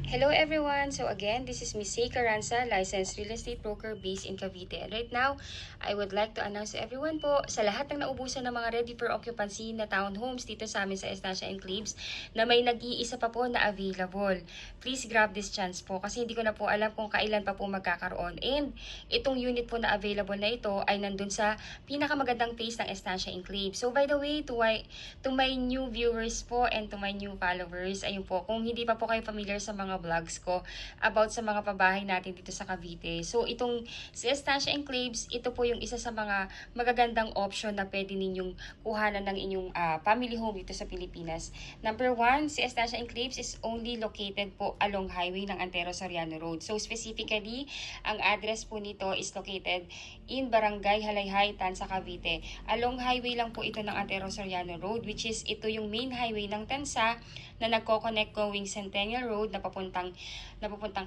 Hello everyone! So again, this is Miss Say Caranza, licensed real estate broker based in Cavite. And right now, I would like to announce to everyone po, sa lahat ng naubusan ng mga ready for occupancy na townhomes dito sa amin sa Estancia Enclaves, na may nag-iisa pa po na available. Please grab this chance po kasi hindi ko na po alam kung kailan pa po magkakaroon. And itong unit po na available na ito ay nandun sa pinakamagandang phase ng Estancia Enclaves. So by the way, to my new viewers po and to my new followers, ayun po, kung hindi pa po kayo familiar sa mga vlogs ko about sa mga pabahay natin dito sa Cavite. So itong si Estancia Enclaves, ito po yung isa sa mga magagandang option na pwede ninyong kuhanan ng inyong family home dito sa Pilipinas. Number one, si Estancia Enclaves is only located po along highway ng Antero Soriano Road. So specifically, ang address po nito is located in Barangay Halayhay, Tansa, Cavite. Along highway lang po ito ng Antero Soriano Road, which is ito yung main highway ng Tansa na nagko-connect going Centennial Road na papuntang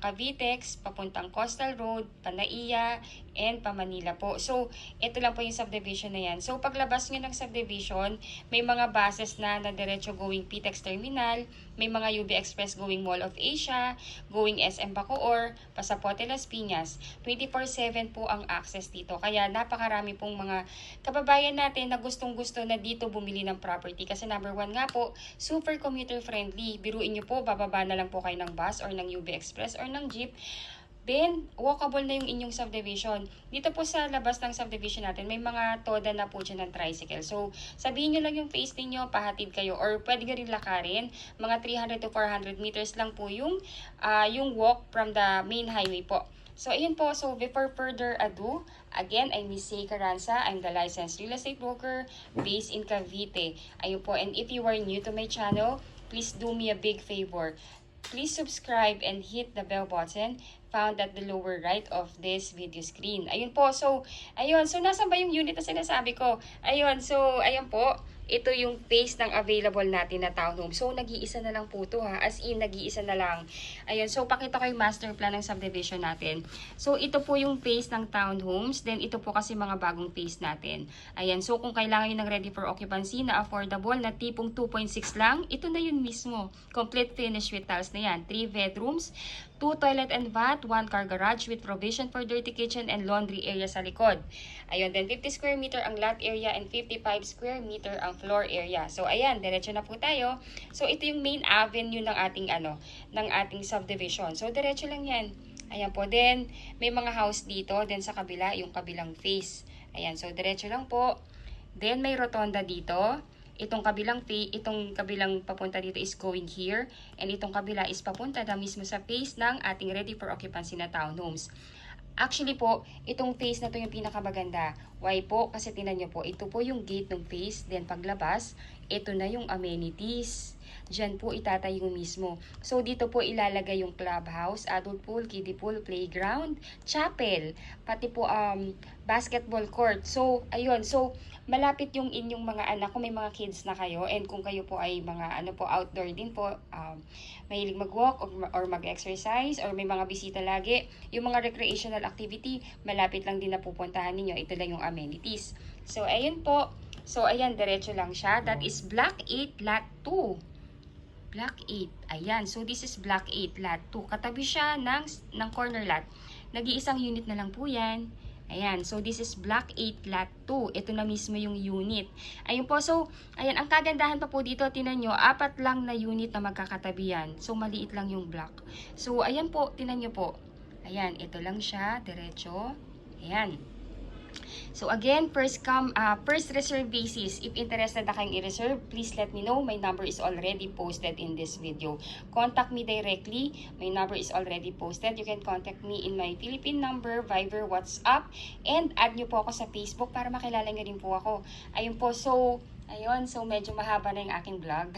Cavitex, papuntang Coastal Road, Panaiya, and Pamanila po. So, ito lang po yung subdivision na yan. So, paglabas nyo ng subdivision, may mga buses na diretso going PTEX Terminal, may mga UB Express going Mall of Asia, going SM Bacoor, Pasapote Las Piñas. 24/7 po ang access dito. Kaya napakarami pong mga kababayan natin na gustong-gusto na dito bumili ng property. Kasi number one nga po, super commuter friendly. Biruin nyo po, bababa na lang po kayo ng bus or ng UB Express or ng jeep. Then, walkable na yung inyong subdivision. Dito po sa labas ng subdivision natin, may mga toda na po dyan ng tricycle. So, sabihin nyo lang yung face ninyo, pahatid kayo. Or pwede ka rin lakarin. Mga 300 to 400 meters lang po yung walk from the main highway po. So, ayun po. So, before further ado, again, I'm Miss Say Caranza. I'm the licensed real estate broker based in Cavite. Ayun po. And if you are new to my channel, please do me a big favor. Please subscribe and hit the bell button found at the lower right of this video screen. Ayun po. So, ayun. So, nasan ba yung unit na sinasabi ko? Ayun. So, ayun po. Ito yung phase ng available natin na townhome. So, nag-iisa na lang po ito ha. As in, nag-iisa na lang. Ayun. So, pakita ko yung master plan ng subdivision natin. So, ito po yung phase ng townhomes. Then, ito po kasi mga bagong phase natin. Ayan. So, kung kailangan nyo ng ready for occupancy na affordable na tipong 2.6 lang, ito na yun mismo. Complete finish with tiles na yan. 3 bedrooms, 2 toilet and bath, 1 car garage with provision for dirty kitchen and laundry area sa likod. Ayun, then 50 square meter ang lot area and 55 square meter ang floor area. So, ayan, diretso na po tayo. So, ito yung main avenue ng ating subdivision. So, diretso lang yan. Ayan po, then may mga house dito, then sa kabila, yung kabilang face. Ayan, so diretso lang po. Then may rotonda dito. Itong kabilang papunta dito is going here. And itong kabila is papunta na mismo sa phase ng ating ready for occupancy na townhomes. Actually po, itong phase na to yung pinakamaganda. Why po? Kasi tingnan nyo po, ito po yung gate ng phase. Then paglabas, ito na yung amenities. Diyan po itatayo mismo. So, dito po ilalagay yung clubhouse, adult pool, kiddie pool, playground, chapel, pati po basketball court. So, ayun. So, malapit yung inyong mga anak kung may mga kids na kayo and kung kayo po ay mga outdoor din po, mahilig mag-walk or mag-exercise or may mga bisita lagi, yung mga recreational activity, malapit lang din na pupuntahan ninyo. Ito lang yung amenities. So, ayun po. So, ayan, diretso lang siya. That is Block 8, Lot 2. Block 8. Ayan. So, this is Block 8, Lot 2. Katabi siya ng corner lot. Nag-iisang unit na lang po yan. Ayan. So, this is Block 8, Lot 2. Ito na mismo yung unit. Ayun po. So, ayan. Ang kagandahan pa po dito, tinan nyo, 4 lang na unit na magkakatabi yan. So, maliit lang yung block. So, ayan po. Tinan nyo po. Ayan. Ito lang siya. Diretso. Ayan. So again, first reserve basis. If interested na kayong i-reserve, please let me know. My number is already posted in this video. Contact me directly. My number is already posted. You can contact me in my Philippine number, Viber, WhatsApp, and add nyo po ako sa Facebook para makilala nyo rin po ako. Ayun po, so ayun, so medyo mahaba na yung aking vlog.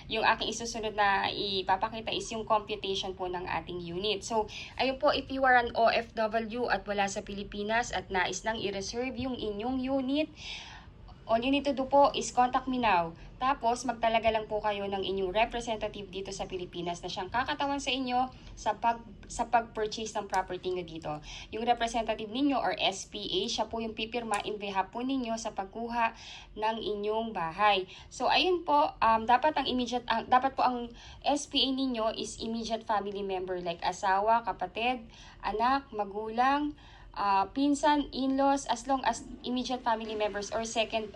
Yung aking isusunod na ipapakita is yung computation po ng ating unit. So, ayun po, if you are an OFW at wala sa Pilipinas at nais nang i-reserve yung inyong unit, All you need to do po is contact me now. Tapos, magtalaga lang po kayo ng inyong representative dito sa Pilipinas na siyang kakatawan sa inyo sa pag-purchase ng property nyo dito. Yung representative ninyo or SPA, siya po yung pipirma in behalf po ninyo sa pagkuha ng inyong bahay. So, ayun po, dapat po ang SPA ninyo is immediate family member like asawa, kapatid, anak, magulang, pinsan, in-laws, as long as immediate family members or second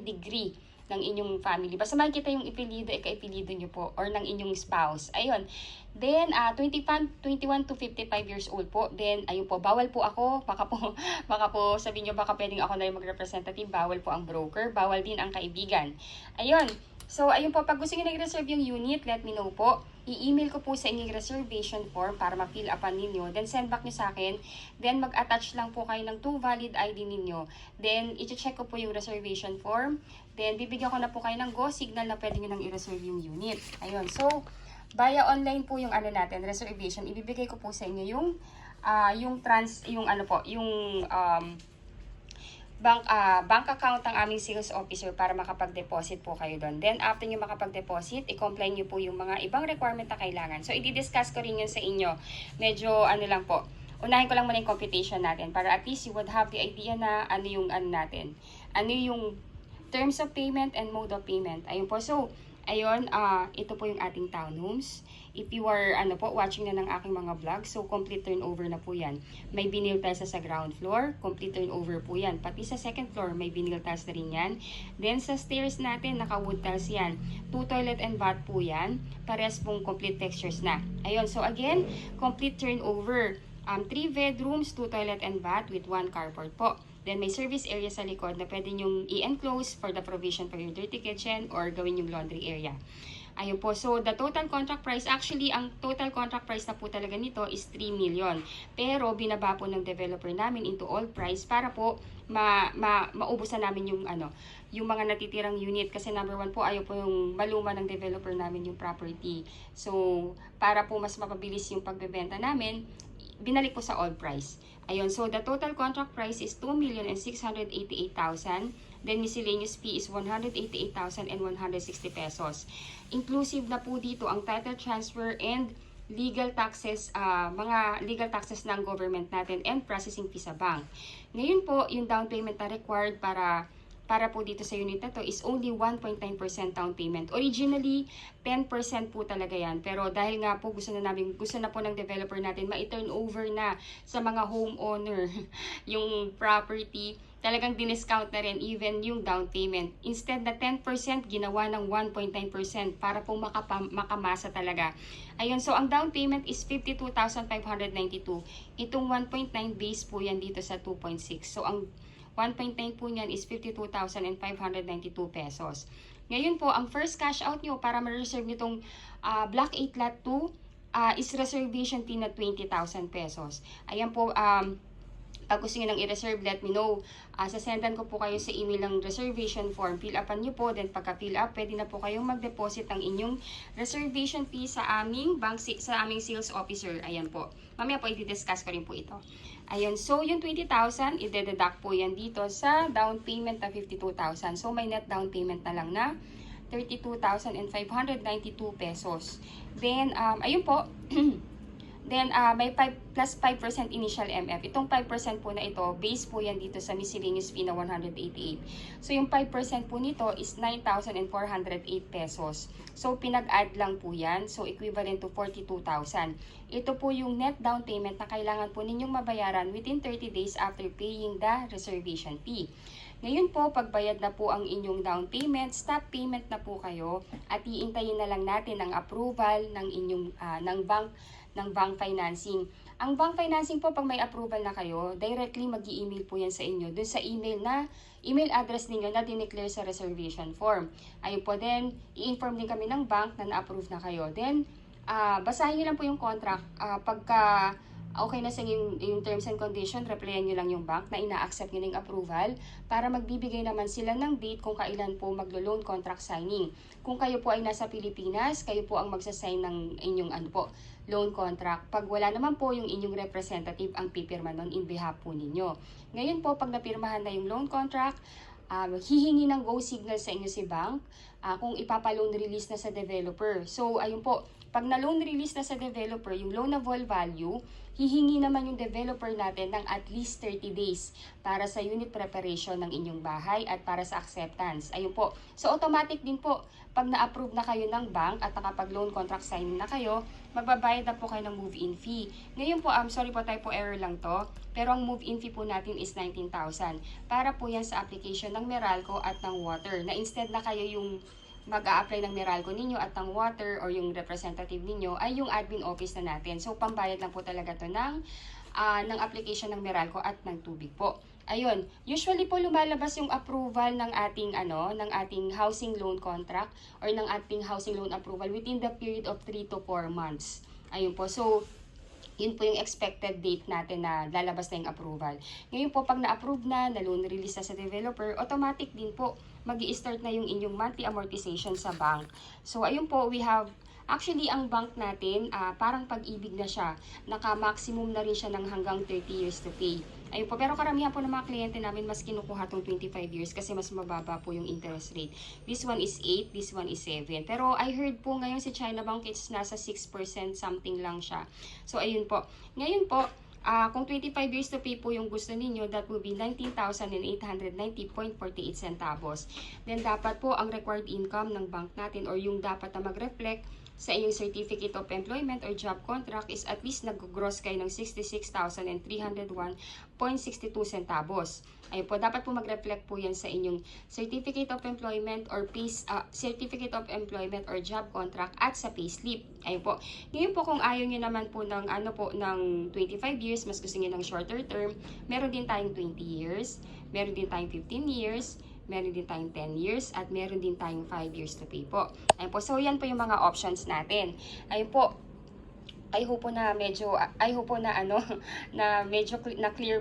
degree ng inyong family. Basta makikita yung ipilido, ika-ipilido nyo po, or ng inyong spouse. Ayun. Then, 21 to 55 years old po. Then, ayun po, bawal po ako. Baka po sabihin nyo, baka pwedeng ako na yung mag-representative. Bawal po ang broker. Bawal din ang kaibigan. Ayun. So, ayun po, pag gusto nyo nag-reserve yung unit, let me know po. I-email ko po sa inyong reservation form para ma-fill upan ninyo. Then, send back nyo sa akin. Then, mag-attach lang po kayo ng 2 valid ID ninyo. Then, i-check ko po yung reservation form. Then, bibigyan ko na po kayo ng go signal na pwede nyo nang i-reserve yung unit. Ayun. So, via online po yung reservation. Ibibigay ko po sa inyo yung bank account ng aming sales officer para makapag-deposit po kayo doon. Then, after nyo makapag-deposit, i-comply nyo po yung mga ibang requirement na kailangan. So, i-discuss ko rin yun sa inyo. Medyo, lang po. Unahin ko lang muna yung computation natin para at least you would have the idea na ano yung terms of payment and mode of payment. Ayun po. So, ayun, ito po yung ating townhomes. If you are watching na ng aking mga vlog, so complete turnover na po yan. May vinyl tiles sa ground floor, complete turnover po yan. Pati sa second floor, may vinyl tiles na rin yan. Then sa stairs natin, naka-wood tiles yan. 2 toilet and bath po yan. Parehas pong complete textures na. Ayun, so again, complete turnover. 3 bedrooms, 2 toilet and bath with 1 carport po. Then may service area sa likod na pwede nyong i-enclose for the provision for your dirty kitchen or gawin yung laundry area. Ayun po. So, the total contract price, actually, ang total contract price na po talaga nito is 3 million. Pero, binaba po ng developer namin into all price para po maubusan namin yung mga natitirang unit. Kasi number 1 po, ayaw po yung maluma ng developer namin yung property. So, para po mas mapabilis yung pagbebenta namin, binalik po sa all price. Ayun, so the total contract price is 2,688,000. Then miscellaneous fee is 188,160 pesos. Inclusive na po dito ang title transfer and legal taxes, mga legal taxes ng government natin and processing fee sa bank. Ngayon po, yung down payment na required para po dito sa unit na to is only 1.9% down payment. Originally, 10% po talaga yan. Pero dahil nga po gusto na po ng developer natin ma-turn over na sa mga homeowner yung property, talagang diniscount na rin even yung down payment. Instead na 10%, ginawa ng 1.9% para po makamasa talaga. Ayun, so ang down payment is 52,592. Itong 1.9 base po yan dito sa 2.6. So ang 1.9 po niyan is 52,592 pesos. Ngayon po, ang first cash out nyo para ma-reserve nyo itong Block 8 Lot 2 is reservation fee na 20,000 pesos. Ayan po, pag gusto nyo nang i-reserve, let me know. Sasendan ko po kayo sa email ng reservation form. Fill upan nyo po. Then pagka-fill up, pwede na po kayong mag-deposit ng inyong reservation fee sa aming sales officer. Ayan po. Mamaya po i-discuss ko rin po ito. Ayun. So, yung 20,000, i-deduct po yan dito sa down payment na 52,000. So, may net down payment na lang na 32,592 pesos. Then, ayun po. Then, may 5 plus 5% initial MF. Itong 5% po na ito, base po yan dito sa miscellaneous fee na 188. So, yung 5% po nito is 9,408 pesos. So, pinag-add lang po yan. So, equivalent to 42,000. Ito po yung net down payment na kailangan po ninyong mabayaran within 30 days after paying the reservation fee. Ngayon po, pagbayad na po ang inyong down payment, stop payment na po kayo at iintayin na lang natin ang approval ng inyong ng bank financing. Ang bank financing po, pag may approval na kayo, directly mag-i-email po yan sa inyo dun sa email address ninyo na dineclare sa reservation form. Ayun po din, i-inform din kami ng bank na na-approve na kayo. Then, basahin nyo lang po yung contract. Pagka okay na sa yung terms and condition, replyan nyo lang yung bank na ina-accept nyo ng approval para magbibigay naman sila ng date kung kailan po maglo-loan contract signing. Kung kayo po ay nasa Pilipinas, kayo po ang magsasign ng inyong loan contract. Pag wala naman po yung inyong representative ang pipirma nun in behalf po ninyo. Ngayon po, pag napirmahan na yung loan contract, hihingi ng go signal sa inyo si bank kung ipapa-loan release na sa developer. So, ayun po, pag na-loan release na sa developer, yung loanable value, hihingi naman yung developer natin ng at least 30 days para sa unit preparation ng inyong bahay at para sa acceptance. Ayun po. So, automatic din po, pag na-approve na kayo ng bank at nakapag-loan contract signing na kayo, magbabayad na po kayo ng move-in fee. Ngayon po, sorry po, typo error lang to, pero ang move-in fee po natin is 19,000. Para po yan sa application ng Meralco at ng water, na instead na kayo yung mag-a-apply ng Meralco ninyo at ng water or yung representative ninyo ay yung admin office na natin. So, pambayad lang po talaga to ng application ng Meralco at ng tubig po. Ayun, usually po lumalabas yung approval ng ating housing loan contract or ng ating housing loan approval within the period of 3 to 4 months. Ayun po. So, yun po yung expected date natin na lalabas na yung approval. Ngayon po, pag na-approve na loan release na sa developer, automatic din po, mag-i-start na yung inyong monthly amortization sa bank. So, ayun po, we have, actually, ang bank natin, parang Pag-ibig na siya. Naka-maximum na rin siya ng hanggang 30 years to pay. Ayun po, pero karamihan po ng mga kliyente namin mas kinukuha tong 25 years kasi mas mababa po yung interest rate. This one is 8, this one is 7. Pero I heard po ngayon si China Bank it's nasa 6% something lang siya. So ayun po. Ngayon po, kung 25 years to pay po yung gusto ninyo, that will be 19,890.48 centavos. Then dapat po ang required income ng bank natin or yung dapat na mag-reflect sa inyong certificate of employment or job contract is at least nag-gross kayo ng 66,301.62 centavos. Ayun po, dapat po mag-reflect po yan sa inyong certificate of employment or certificate of employment or job contract at sa payslip. Ayun po. Ngayon po kung ayaw niyo naman po ng ng 25 years, mas gusto niyo ng shorter term, meron din tayong 20 years, meron din tayong 15 years, meron din tayong 10 years, at meron din tayong 5 years to pay po. Ayun po. So, yan po yung mga options natin. Ayun po. I hope po na medyo na clear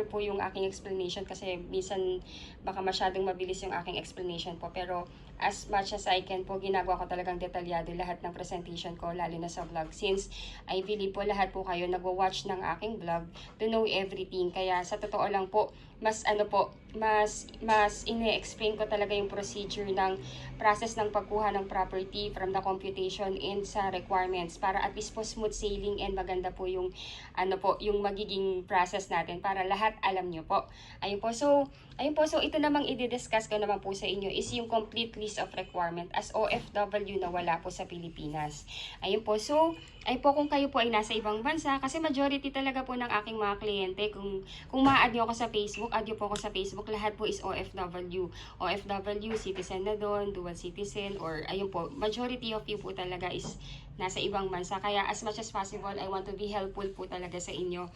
po yung aking explanation kasi minsan baka masyadong mabilis yung aking explanation po, pero as much as I can po ginagawa ko talagang detalyado lahat ng presentation ko, lalo na sa vlog, since I believe po lahat po kayo nagwa-watch ng aking vlog to know everything. Kaya sa totoo lang po, mas ine-explain ko talaga yung procedure ng process ng pagkuha ng property from the computation and sa requirements para at least po smooth sailing and maganda po yung yung magiging process natin para lahat alam nyo po. Ayun po. So ito namang i-discuss ko naman po sa inyo is yung complete list of requirement as OFW na wala po sa Pilipinas. Ayun po. So, kung kayo po ay nasa ibang bansa, kasi majority talaga po ng aking mga kliyente, kung ma-add nyo ako sa Facebook, add nyo po ako sa Facebook, lahat po is OFW. OFW, citizen na doon, dual citizen, or ayun po, majority of you po talaga is nasa ibang bansa. Kaya as much as possible, I want to be helpful po talaga sa inyo.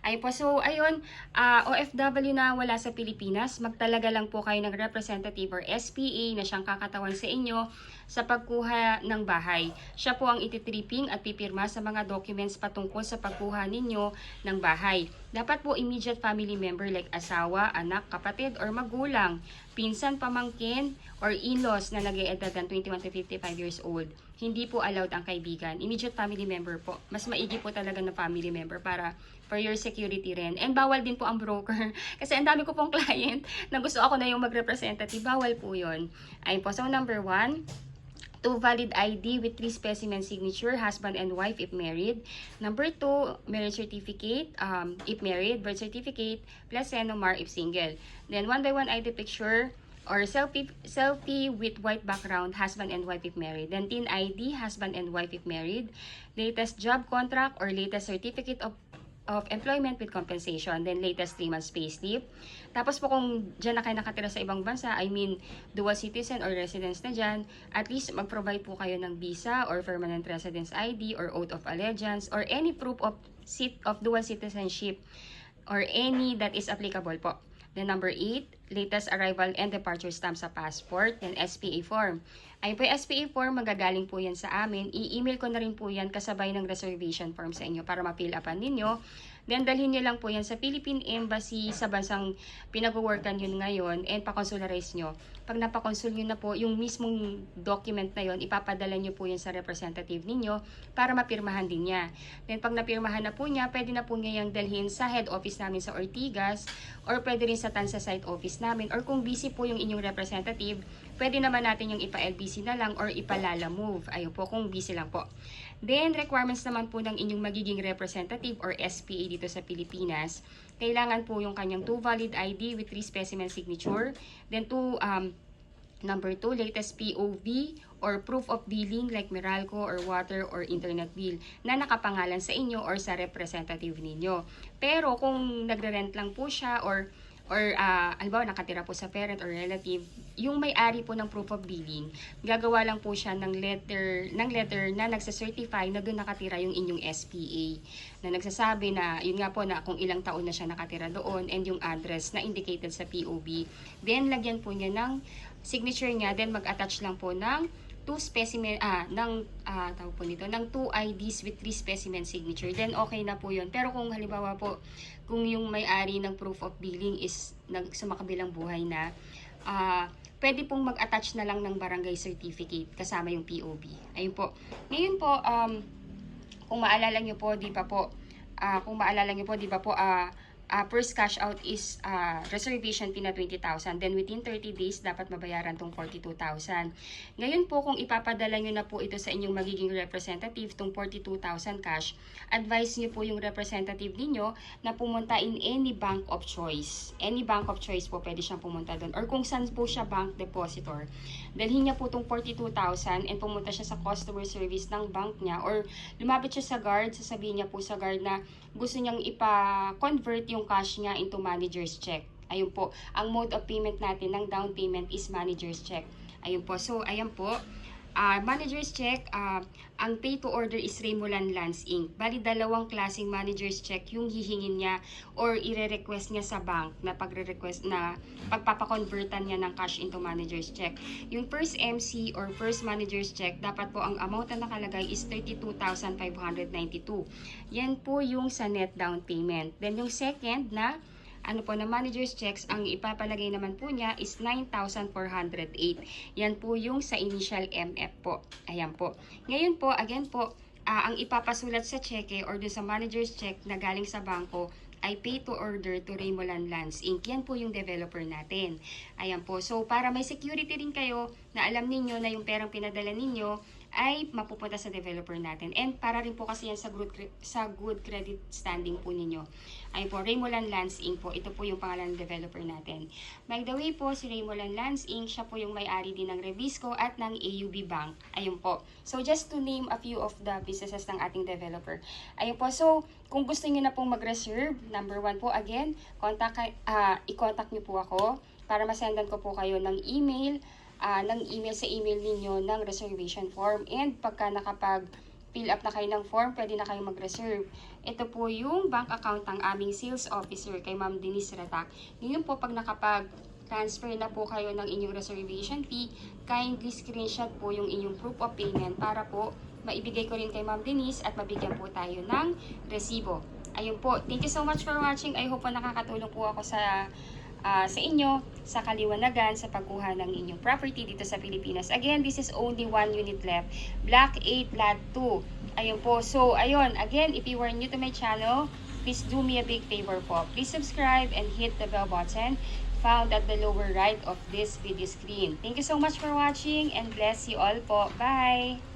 Ayun po, so ayun, OFW na wala sa Pilipinas, magtalaga lang po kayo ng representative or SPA na siyang kakatawan sa inyo sa pagkuha ng bahay. Siya po ang ititripping at pipirma sa mga documents patungkol sa pagkuha ninyo ng bahay. Dapat po immediate family member like asawa, anak, kapatid, or magulang, pinsan, pamangkin, or in-laws na nag-e-edad ng 21 to 55 years old. Hindi po allowed ang kaibigan. Immediate family member po. Mas maigi po talaga na family member para for your security rin. And bawal din po ang broker. Kasi ang dami ko pong client na gusto ako na yung mag-representative. Bawal po yun. Ayun po. So number 1, 2 valid ID with 3 specimen signature, husband and wife if married. Number 2, marriage certificate if married, birth certificate, plus Senomar if single. Then 1 by 1 ID picture or selfie with white background, husband and wife if married. Then teen ID, husband and wife if married. Latest job contract or latest certificate of employment with compensation, then latest 3 months payslip. Tapos po kung dyan na kayo nakatira sa ibang bansa, I mean dual citizen or residence na dyan, at least mag-provide po kayo ng visa or permanent residence ID or oath of allegiance or any proof of dual citizenship or any that is applicable po. Then number 8, latest arrival and departure stamp sa passport, then SPA form. Ayun po yung SPA form, magagaling po yan sa amin. I-email ko na rin po yan kasabay ng reservation form sa inyo para ma-fill upan ninyo. Then dalhin nyo lang po yan sa Philippine Embassy sa bansang pinag-workan yun ngayon and pa-consularize nyo. Pag napakonsul nyo na po, yung mismong document na yun, ipapadala nyo po yan sa representative ninyo para mapirmahan din niya. Then pag napirmahan na po niya, pwede na po niya yung dalhin sa head office namin sa Ortigas or pwede rin sa Tansa site office office namin, or kung busy po yung inyong representative, pwede naman natin yung ipa-LBC na lang or ipa-Lala Move. Ayun po, kung busy lang po. Then, requirements naman po ng inyong magiging representative or SPA dito sa Pilipinas. Kailangan po yung kanyang 2 valid ID with 3 specimen signature. Then, number 2, latest POV or proof of billing like Meralco or water or internet bill na nakapangalan sa inyo or sa representative ninyo. Pero kung nagre-rent lang po siya or halimbawa nakatira po sa parent or relative, yung may-ari po ng proof of billing, gagawa lang po siya ng letter na nagsa-certify na doon nakatira yung inyong SPA, na nagsasabi na yun nga po na kung ilang taon na siya nakatira doon and yung address na indicated sa POB. Then lagyan po niya ng signature niya, then mag-attach lang po ng 2 IDs with 3 specimen signature, then okay na po yun. Pero kung halimbawa po, kung yung may-ari ng proof of billing is sumakabilang buhay na, pwede pong mag-attach na lang ng barangay certificate kasama yung POB. Ayun po. Ngayon po, kung maalala nyo po, di ba po, first cash out is reservation fee na 20,000. Then within 30 days, dapat mabayaran tong 42,000. Ngayon po, kung ipapadala nyo na po ito sa inyong magiging representative, tong 42,000 cash, advise nyo po yung representative ninyo na pumunta in any bank of choice. Any bank of choice po, pwede siyang pumunta doon. Or kung saan po siya bank depositor, dalhin niya po tong 42,000 and pumunta siya sa customer service ng bank niya. Or lumapit siya sa guard, sasabihin niya po sa guard na gusto niyang ipa-convert yung cash niya into manager's check. Ayun po, ang mode of payment natin ng down payment is manager's check. Ayun po, so ayan po, manager's check, ang pay to order is Remolan Lands Inc. Bali, dalawang klaseng manager's check yung hihingin niya or ire-request niya sa bank na pagre-request na pagpapakonvertan niya ng cash into manager's check. Yung first MC or first manager's check, dapat po ang amount na nakalagay is 32,592. Yan po yung sa net down payment. Then yung second na na manager's checks, ang ipapalagay naman po niya is 9,408. Yan po yung sa initial MF po. Ayan po. Ngayon po, again po, ang ipapasulat sa cheque or sa manager's check na galing sa bangko ay pay to order to Remolan Lands Inc. Yan po yung developer natin. Ayan po. So, para may security rin kayo na alam ninyo na yung perang pinadala ninyo ay mapupunta sa developer natin. And para rin po kasi yan sa good credit standing po ninyo. Ayun po, Remolan Lands Inc. po. Ito po yung pangalan ng developer natin. By the way po, si Remolan Lands Inc. siya po yung may-ari din ng Revisco at ng AUB Bank. Ayun po. So, just to name a few of the businesses ng ating developer. Ayun po. So, kung gusto niyo na pong mag-reserve, number 1 po, again, i-contact niyo po ako para masendan ko po kayo ng email sa email ninyo ng reservation form. And pagka nakapag-fill up na kayo ng form, pwede na kayong mag-reserve. Ito po yung bank account ng aming sales officer kay Ma'am Denise Ratak. Ngayon po, pag nakapag-transfer na po kayo ng inyong reservation fee, kindly screenshot po yung inyong proof of payment para po maibigay ko rin kay Ma'am Denise at mabigyan po tayo ng resibo. Ayun po. Thank you so much for watching. I hope po nakakatulong po ako sa inyo sa kaliwanagan sa pagkuha ng inyong property dito sa Pilipinas. Again, this is only 1 unit left. Block 8, Lot 2. Ayun po. So, ayun. Again, if you are new to my channel, please do me a big favor po. Please subscribe and hit the bell button found at the lower right of this video screen. Thank you so much for watching and bless you all po. Bye!